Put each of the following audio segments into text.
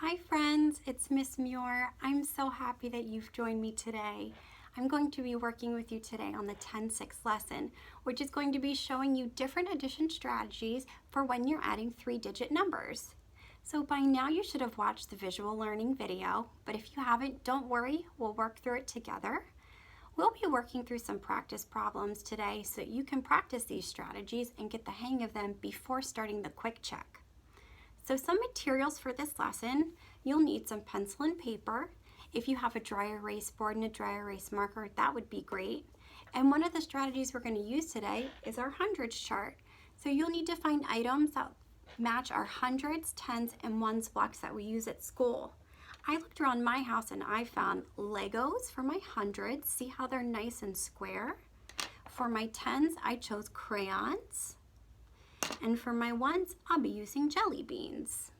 Hi friends, it's Miss Muir. I'm so happy that you've joined me today. I'm going to be working with you today on the 10-6 lesson, which is going to be showing you different addition strategies for when you're adding 3-digit numbers. So by now you should have watched the visual learning video, but if you haven't, don't worry, we'll work through it together. We'll be working through some practice problems today so that you can practice these strategies and get the hang of them before starting the quick check. So some materials for this lesson, you'll need some pencil and paper. If you have a dry erase board and a dry erase marker, that would be great. And one of the strategies we're going to use today is our hundreds chart. So you'll need to find items that match our hundreds, tens, and ones blocks that we use at school. I looked around my house and I found Legos for my hundreds. See how they're nice and square? For my tens, I chose crayons. And for my ones, I'll be using jelly beans.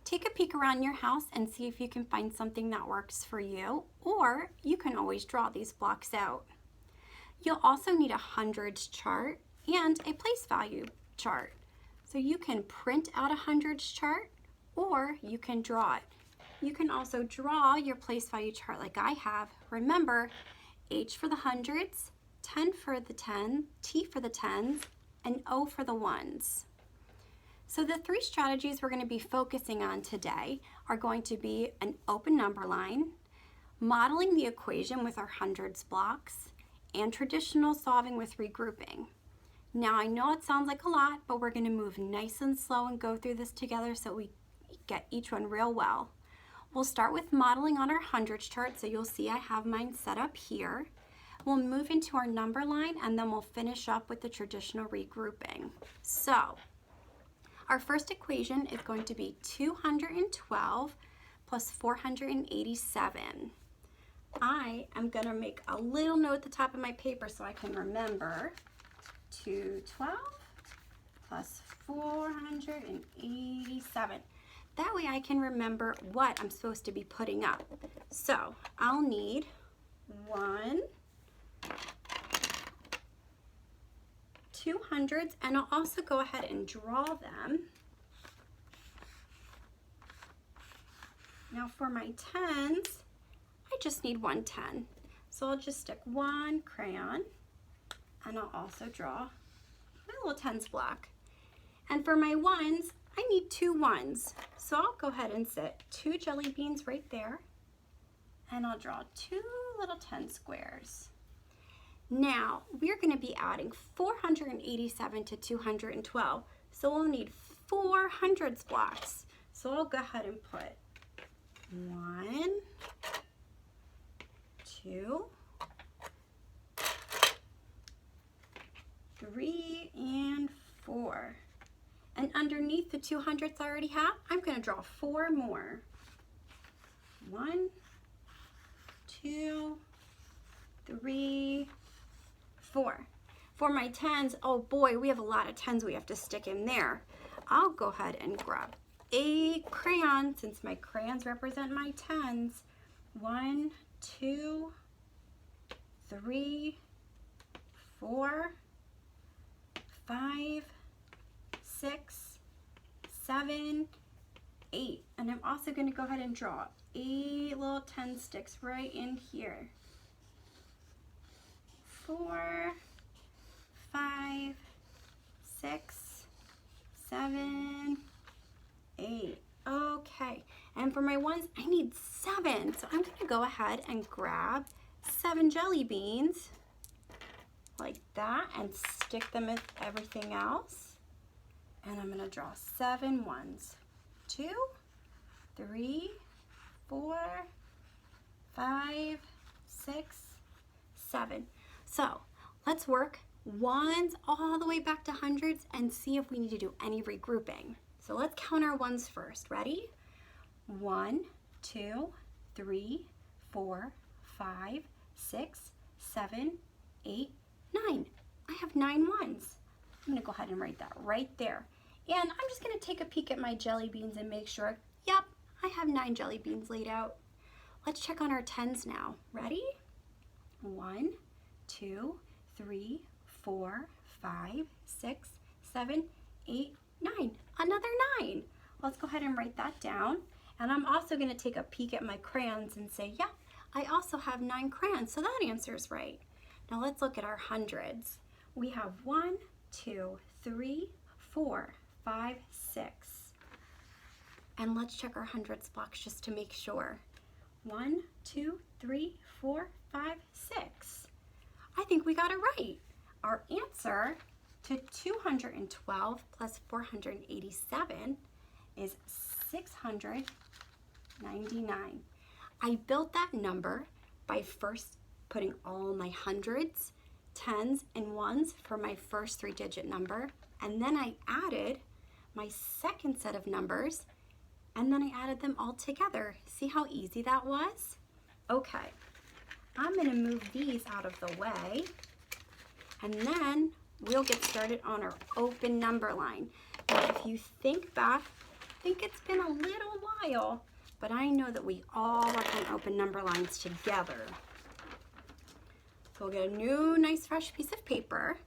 Take a peek around your house and see if you can find something that works for you, or you can always draw these blocks out. You'll also need a hundreds chart and a place value chart. So you can print out a hundreds chart or you can draw it. You can also draw your place value chart like I have. Remember, H for the hundreds, 10 for the 10, T for the tens, and O for the ones. So the three strategies we're going to be focusing on today are going to be an open number line, modeling the equation with our hundreds blocks, and traditional solving with regrouping. Now I know it sounds like a lot, but we're going to move nice and slow and go through this together so we get each one real well. We'll start with modeling on our hundreds chart, so you'll see I have mine set up here. We'll move into our number line and then we'll finish up with the traditional regrouping. So our first equation is going to be 212 plus 487. I am going to make a little note at the top of my paper so I can remember 212 plus 487. That way I can remember what I'm supposed to be putting up. So I'll need 2 hundreds, and I'll also go ahead and draw them. Now for my tens, I just need 1 10. So I'll just stick 1 crayon, and I'll also draw my little tens block. And for my ones, I need 2 ones. So I'll go ahead and set 2 jelly beans right there, and I'll draw 2 little 10 squares. Now, we're going to be adding 487 to 212, so we'll need 4 hundreds blocks. So I'll go ahead and put 1, 2, 3, and 4. And underneath the 200s I already have, I'm going to draw 4 more. 1, 2, 3, 4. For my tens, oh boy, we have a lot of tens we have to stick in there. I'll go ahead and grab a crayon since my crayons represent my tens. 1, 2, 3, 4, 5, 6, 7, 8. And I'm also going to go ahead and draw 8 little 10 sticks right in here. 4, 5, 6, 7, 8. Okay, and for my ones, I need 7. So I'm going to go ahead and grab 7 jelly beans like that and stick them with everything else. And I'm going to draw 7 ones. 2, 3, 4, 5, 6, 7. So let's work ones all the way back to hundreds and see if we need to do any regrouping. So let's count our ones first. Ready? 1, 2, 3, 4, 5, 6, 7, 8, 9. I have 9 ones. I'm going to go ahead and write that right there. And I'm just going to take a peek at my jelly beans and make sure, yep, I have 9 jelly beans laid out. Let's check on our tens now. Ready? 1, 2, 3, 4, 5, 6, 7, 8, 9. Another 9. let's go ahead and write that down. And I'm also going to take a peek at my crayons and say, yeah, I also have 9 crayons, so that answer is right. Now let's look at our hundreds. We have 1, 2, 3, 4, 5, 6. And let's check our hundreds blocks just to make sure. 1, 2, 3, 4, 5, 6. I think we got it right. Our answer to 212 plus 487 is 699. I built that number by first putting all my hundreds, tens, and ones for my first 3-digit number, and then I added my second set of numbers, and then I added them all together. See how easy that was? Okay, I'm gonna move these out of the way, and then we'll get started on our open number line. Now, if you think back, I think it's been a little while, but I know that we all work on open number lines together. So we'll get a new nice fresh piece of paper,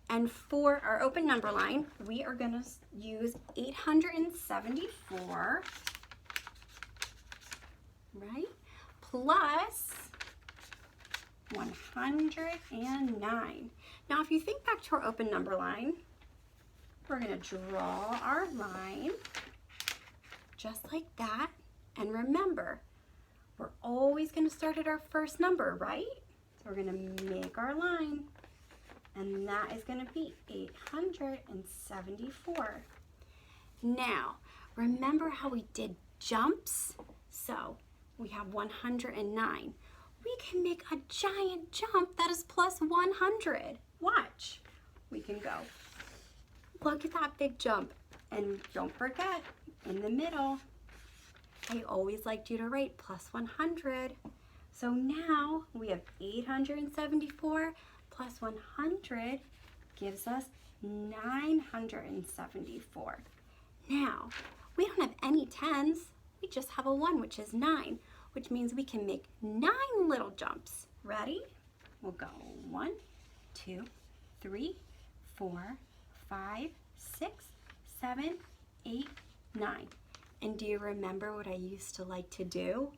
and for our open number line, we are gonna use 874, right, plus 109. Now, if you think back to our open number line, we're gonna draw our line just like that. And remember, we're always gonna start at our first number, right? So we're gonna make our line, and that is gonna be 874. Now, remember how we did jumps? So we have 109. We can make a giant jump that is plus 100. Watch. We can go. Look at that big jump. And don't forget, in the middle, I always liked you to write plus 100. So now we have 874 plus 100 gives us 974. Now, we don't have any tens. We just have a 1, which is 9, which means we can make 9 little jumps. Ready? We'll go 1, 2, 3, 4, 5, 6, 7, 8, 9. And do you remember what I used to like to do?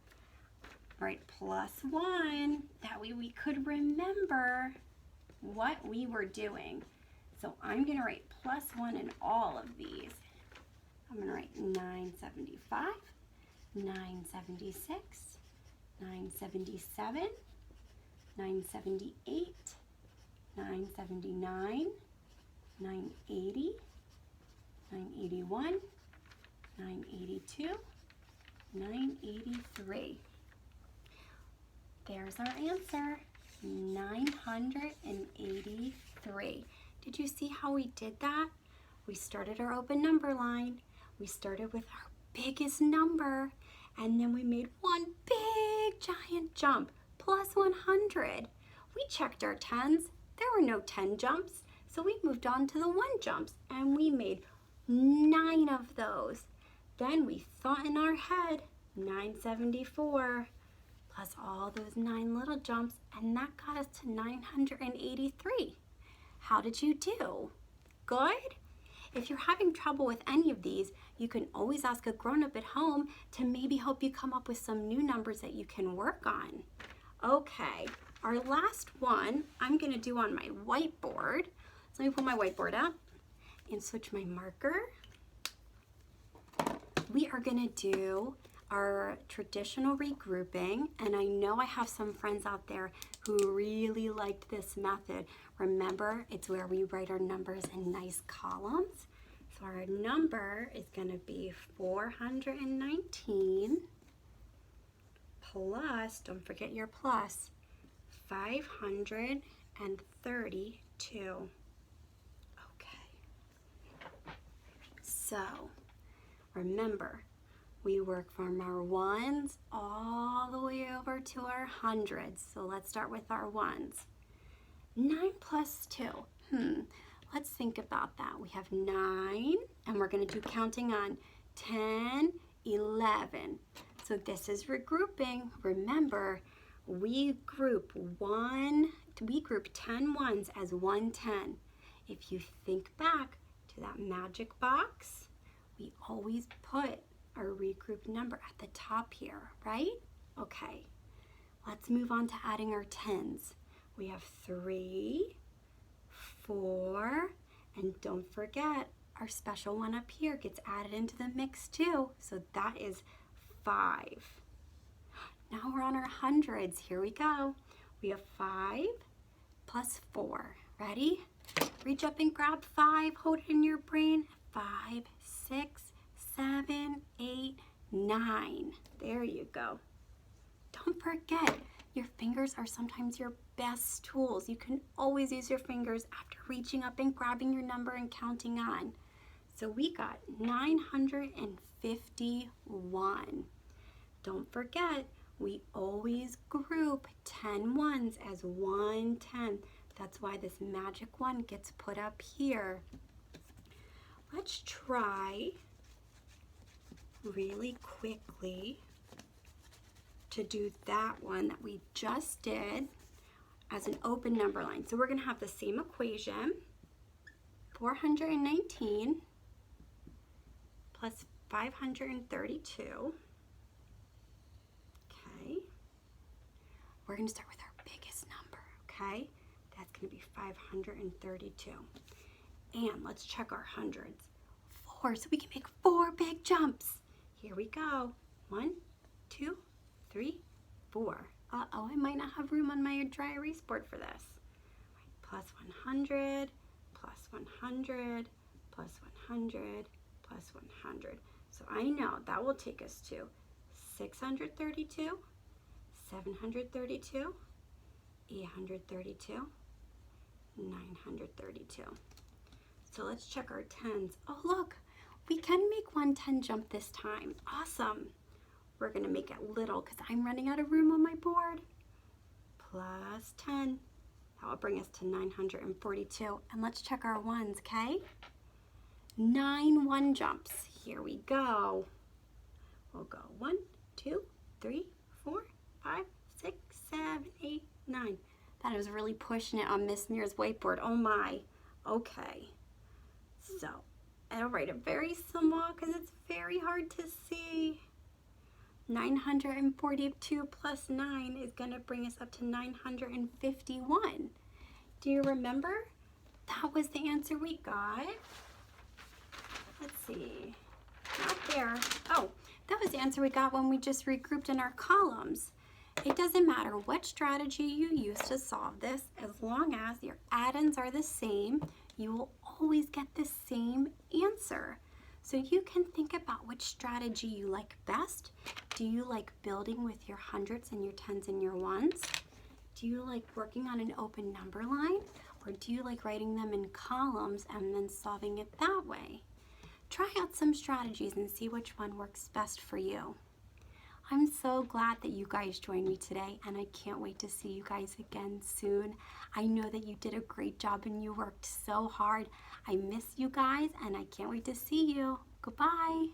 All right, plus 1. That way we could remember what we were doing. So I'm going to write plus 1 in all of these. I'm going to write 975, 976, 977, 978, 979, 980, 981, 982, 983. There's our answer, 983. Did you see how we did that? We started our open number line. We started with our biggest number, and then we made one big giant jump, plus 100. We checked our tens. There were no 10 jumps, so we moved on to the 1 jumps, and we made 9 of those. Then we thought in our head, 974, plus all those 9 little jumps, and that got us to 983. How did you do? Good? If you're having trouble with any of these, you can always ask a grown-up at home to maybe help you come up with some new numbers that you can work on. Okay, our last one I'm gonna do on my whiteboard. So let me pull my whiteboard out and switch my marker. We are gonna do our traditional regrouping, and I know I have some friends out there who really liked this method. Remember, it's where we write our numbers in nice columns. So our number is going to be 419 plus, don't forget your plus, 532. Okay. So remember, we work from our ones all the way over to our hundreds. So let's start with our ones. 9 plus 2. Let's think about that. We have 9, and we're going to do counting on 10, 11. So this is regrouping. Remember, we group 10 ones as 110. If you think back to that magic box, we always put our regroup number at the top here, right? Okay, let's move on to adding our tens. We have 3, 4, and don't forget our special one up here gets added into the mix too. So that is 5. Now we're on our hundreds. Here we go. We have 5 plus 4. Ready? Reach up and grab 5. Hold it in your brain. 5, 6, 7, 8, 9. There you go. Don't forget, your fingers are sometimes your best tools. You can always use your fingers after reaching up and grabbing your number and counting on. So we got 951. Don't forget, we always group 10 ones as 1 10. That's why this magic one gets put up here. Let's try really quickly to do that one that we just did as an open number line. So we're going to have the same equation, 419 plus 532. Okay. We're going to start with our biggest number, okay? That's going to be 532. And let's check our hundreds. 4, so we can make 4 big jumps. Here we go. 1, 2, 3, 4. Uh-oh, I might not have room on my dry erase board for this. Plus 100, plus 100, plus 100, plus 100. So I know that will take us to 632, 732, 832, 932. So let's check our tens. Oh, look, we can make 1 10 jump this time. Awesome. We're going to make it little because I'm running out of room on my board. Plus 10. That will bring us to 942. And let's check our ones, okay? 9 1 jumps. Here we go. We'll go 1, 2, 3, 4, 5, 6, 7, 8, 9. That is really pushing it on Miss Mears' whiteboard. Oh my. Okay. So, I'll write it very small because it's very hard to see. 942 plus 9 is going to bring us up to 951. Do you remember? That was the answer we got. Let's see. Not there. Oh, that was the answer we got when we just regrouped in our columns. It doesn't matter what strategy you use to solve this, as long as your add-ins are the same, you will always get the same answer. So you can think about which strategy you like best. Do you like building with your hundreds and your tens and your ones? Do you like working on an open number line? Or do you like writing them in columns and then solving it that way? Try out some strategies and see which one works best for you. I'm so glad that you guys joined me today, and I can't wait to see you guys again soon. I know that you did a great job and you worked so hard. I miss you guys, and I can't wait to see you. Goodbye.